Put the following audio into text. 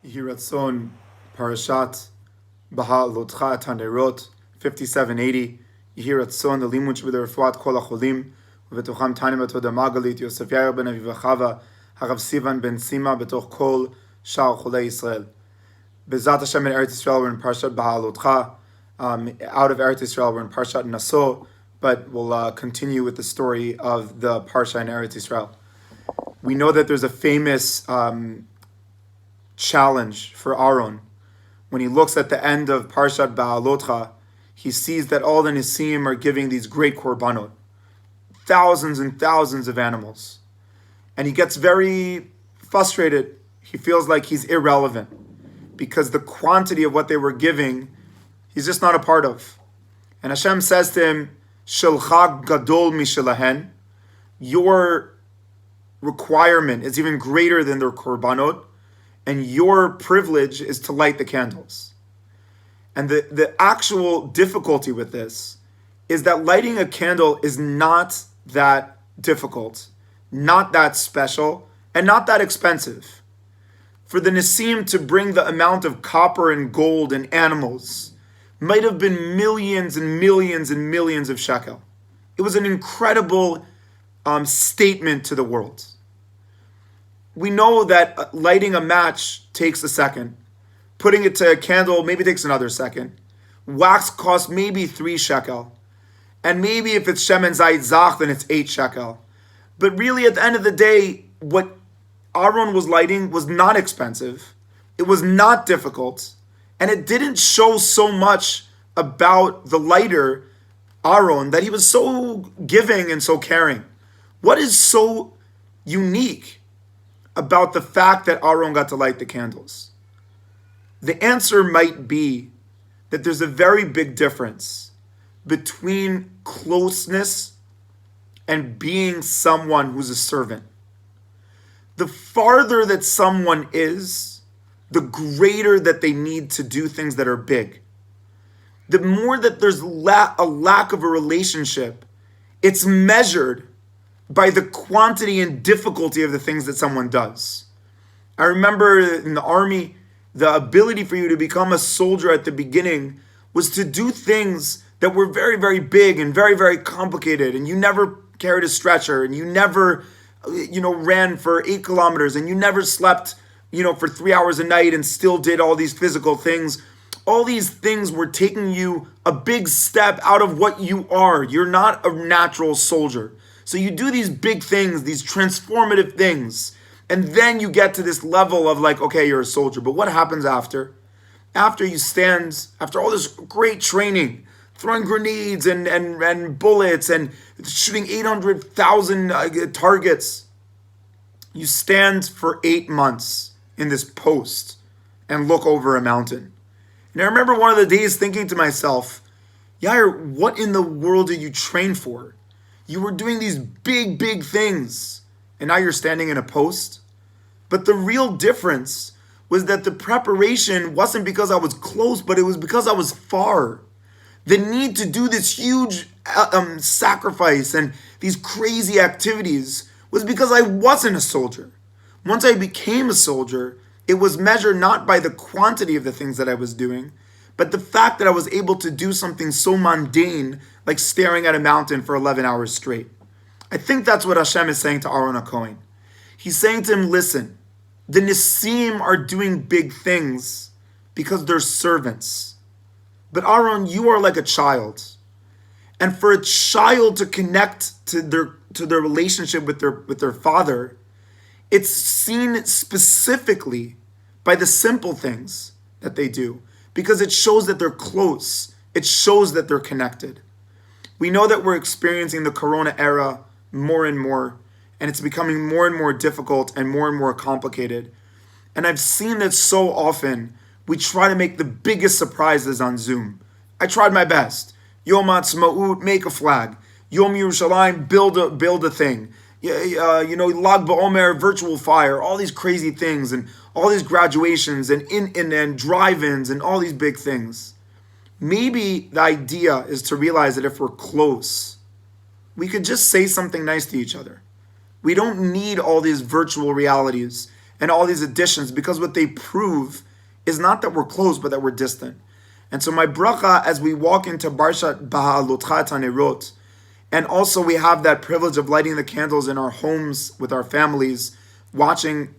Yiratzon, Parashat Baha'alotcha Tanerot, 5780. Yiratzon, the limud b'derfuat kol hacholim, ובתוכם תניא בתודה מרגלית, יוסף יאיר בן אביב וחווה, הרב סיוון בן סימה, בתוך כל שאר חולי ישראל. Bezat Hashem in Eretz Yisrael, we're in Parashat Baha'alotcha. Out of Eretz Yisrael, we're in Parashat Naso, but we'll continue with the story of the Parsha in Eretz Yisrael. We know that there's a famous challenge for Aaron. When he looks at the end of Parshat Baha'alotcha, he sees that all the Nisim are giving these great korbanot, thousands and thousands of animals. And he gets very frustrated. He feels like he's irrelevant because the quantity of what they were giving, he's just not a part of. And Hashem says to him, Shilcha gadol mishilahen, your requirement is even greater than their korbanot, and your privilege is to light the candles. And the actual difficulty with this is that lighting a candle is not that difficult, not that special, and not that expensive. For the Nisim to bring the amount of copper and gold and animals might have been millions and millions and millions of shekel. It was an incredible statement to the world. We know that lighting a match takes a second. Putting it to a candle maybe takes another second. Wax costs maybe 3 shekel. And maybe if it's Shemen Zayit Zach, then it's 8 shekel. But really, at the end of the day, what Aaron was lighting was not expensive. It was not difficult. And it didn't show so much about the lighter, Aaron, that he was so giving and so caring. What is so unique about the fact that Aaron got to light the candles? The answer might be that there's a very big difference between closeness and being someone who's a servant. The farther that someone is, the greater that they need to do things that are big. The more that there's a lack of a relationship, it's measured by the quantity and difficulty of the things that someone does. I remember in the army, the ability for you to become a soldier at the beginning was to do things that were very, very big and very, very complicated, and you never carried a stretcher, and you never, ran for 8 kilometers, and you never slept, for 3 hours a night and still did all these physical things. All these things were taking you a big step out of what you are. You're not a natural soldier. So you do these big things, these transformative things, and then you get to this level of like, okay, you're a soldier. But what happens after? After you stand, after all this great training, throwing grenades and bullets and shooting 800,000 targets, you stand for 8 months in this post and look over a mountain. And I remember one of the days thinking to myself, Yair, what in the world did you train for? You were doing these big, big things, and now you're standing in a post. But the real difference was that the preparation wasn't because I was close, but it was because I was far. The need to do this huge sacrifice and these crazy activities was because I wasn't a soldier. Once I became a soldier, it was measured not by the quantity of the things that I was doing, but the fact that I was able to do something so mundane like staring at a mountain for 11 hours straight. I think that's what Hashem is saying to Aaron HaKohen. He's saying to him, listen, the Nisim are doing big things because they're servants. But Aaron, you are like a child. And for a child to connect to their relationship with their father, it's seen specifically by the simple things that they do, because it shows that they're close. It shows that they're connected. We know that we're experiencing the Corona era more and more, and it's becoming more and more difficult and more complicated. And I've seen that so often. We try to make the biggest surprises on Zoom. I tried my best. Yom Ha'atzmaut, make a flag. Yom Yerushalayim, build a thing. Lag BaOmer, virtual fire, all these crazy things, and all these graduations, and drive-ins, and all these big things. Maybe the idea is to realize that if we're close, we could just say something nice to each other. We don't need all these virtual realities and all these additions, because what they prove is not that we're close, but that we're distant. And so my bracha, as we walk into Parshat Ba'alotcha Tanerot, and also we have that privilege of lighting the candles in our homes with our families, watching